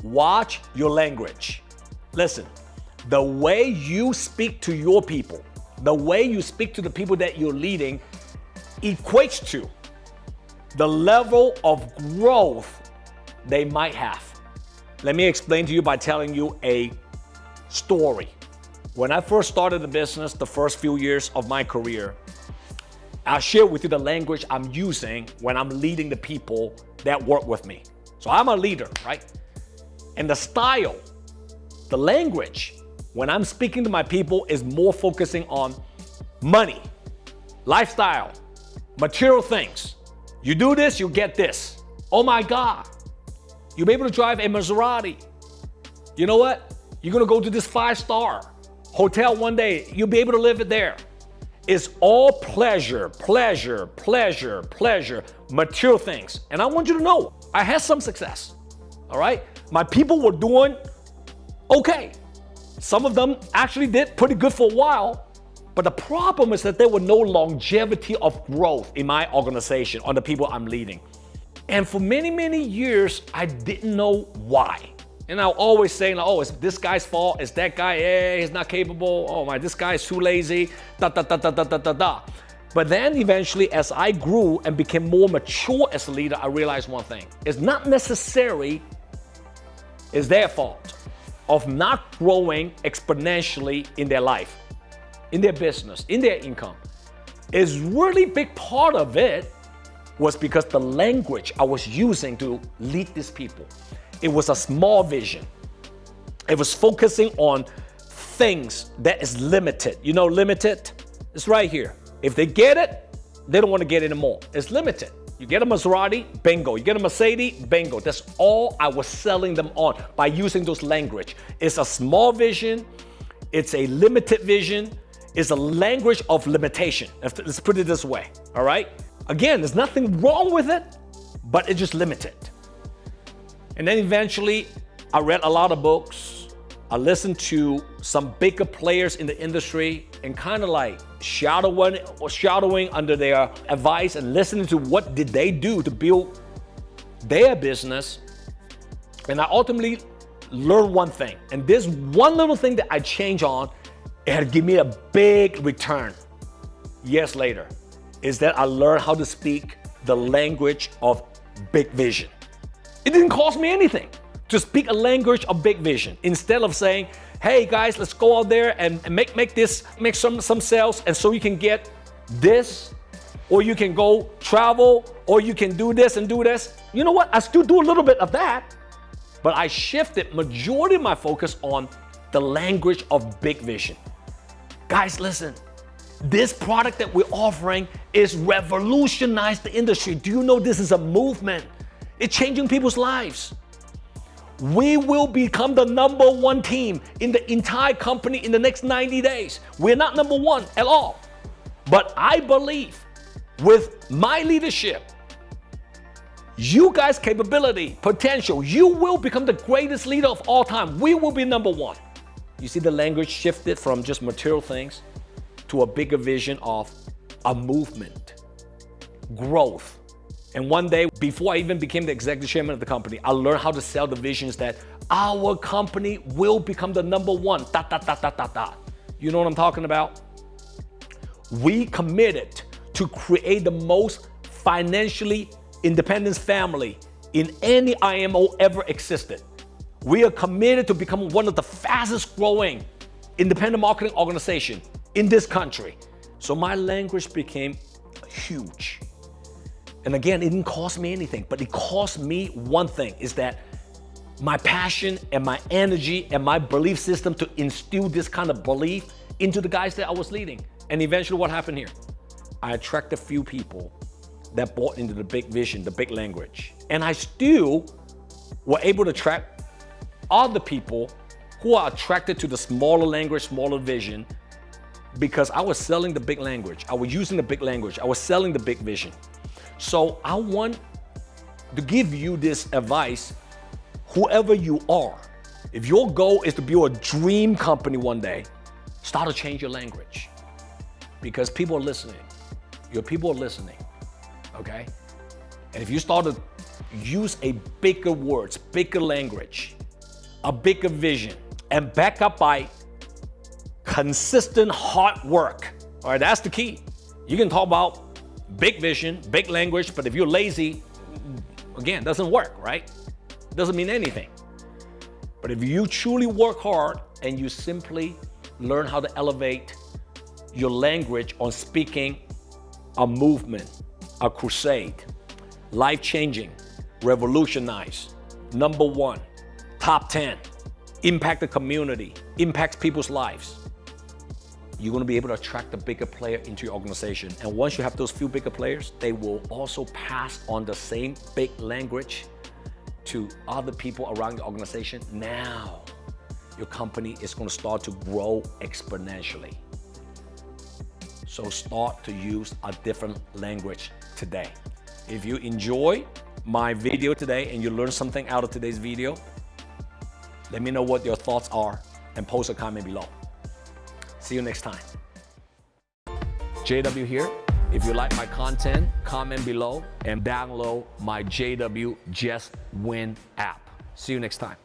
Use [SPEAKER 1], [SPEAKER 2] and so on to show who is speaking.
[SPEAKER 1] Watch your language. Listen, the way you speak to your people, the way you speak to the people that you're leading equates to the level of growth they might have. Let me explain to you by telling you a story. When I first started the business, the first few years of my career, I'll share with you the language I'm using when I'm leading the people that work with me. So I'm a leader, right? And the style, the language, when I'm speaking to my people is more focusing on money, lifestyle, material things. You do this, you get this. Oh my God, you'll be able to drive a Maserati. You know what? You're gonna go to this 5-star hotel one day. You'll be able to live it there. It's all pleasure, pleasure, pleasure, pleasure, material things. And I want you to know, I had some success, all right? My people were doing okay. Some of them actually did pretty good for a while, but the problem is that there were no longevity of growth in my organization or the people I'm leading. And for many, many years, I didn't know why. And I'll always say, oh, it's this guy's fault, it's that guy, he's not capable, oh my, this guy is too lazy, da da da da da da da da. But then eventually, as I grew and became more mature as a leader, I realized one thing. It's not necessarily it's their fault of not growing exponentially in their life, in their business, in their income. It's really big part of it was because the language I was using to lead these people. It was a small vision. It was focusing on things that is limited. You know, limited? It's right here. If they get it, they don't want to get it anymore. It's limited. You get a Maserati, bingo. You get a Mercedes, bingo. That's all I was selling them on by using those language. It's a small vision. It's a limited vision. It's a language of limitation. Let's put it this way, all right? Again, there's nothing wrong with it, but it's just limited. And then eventually, I read a lot of books. I listened to some bigger players in the industry and kind of like shadowing under their advice and listening to what did they do to build their business. And I ultimately learned one thing. And this one little thing that I changed on, it had given me a big return years later, is that I learned how to speak the language of big vision. It didn't cost me anything to speak a language of big vision. Instead of saying, hey guys, let's go out there and make some sales, and so you can get this, or you can go travel, or you can do this and do this. You know what? I still do a little bit of that, but I shifted majority of my focus on the language of big vision. Guys, listen. This product that we're offering is revolutionized the industry. Do you know this is a movement? It's changing people's lives. We will become the number one team in the entire company in the next 90 days. We're not number one at all. But I believe with my leadership, you guys' capability, potential, you will become the greatest leader of all time. We will be number one. You see the language shifted from just material things to a bigger vision of a movement, growth. And one day, before I even became the executive chairman of the company, I learned how to sell the visions that our company will become the number one, dot, dot, dot, dot, dot, dot. You know what I'm talking about? We committed to create the most financially independent family in any IMO ever existed. We are committed to become one of the fastest growing independent marketing organization in this country. So my language became huge. And again, it didn't cost me anything, but it cost me one thing, is that my passion and my energy and my belief system to instill this kind of belief into the guys that I was leading. And eventually what happened here? I attracted a few people that bought into the big vision, the big language. And I still were able to attract other people who are attracted to the smaller language, smaller vision, because I was selling the big language. I was using the big language. I was selling the big vision. So I want to give you this advice, whoever you are. If your goal is to build a dream company one day, start to change your language, because people are listening. Your people are listening, okay? And if you start to use a bigger words, bigger language, a bigger vision, and back up by consistent hard work. All right, that's the key. You can talk about big vision, big language, but if you're lazy, again, it doesn't work, right? It doesn't mean anything. But if you truly work hard and you simply learn how to elevate your language on speaking a movement, a crusade, life-changing, revolutionize, number one, top 10, impact the community, impacts people's lives, you're gonna be able to attract a bigger player into your organization. And once you have those few bigger players, they will also pass on the same big language to other people around your organization. Now, your company is gonna start to grow exponentially. So start to use a different language today. If you enjoy my video today and you learned something out of today's video, let me know what your thoughts are and post a comment below. See you next time. JW here. If you like my content, comment below and download my JW Just Win app. See you next time.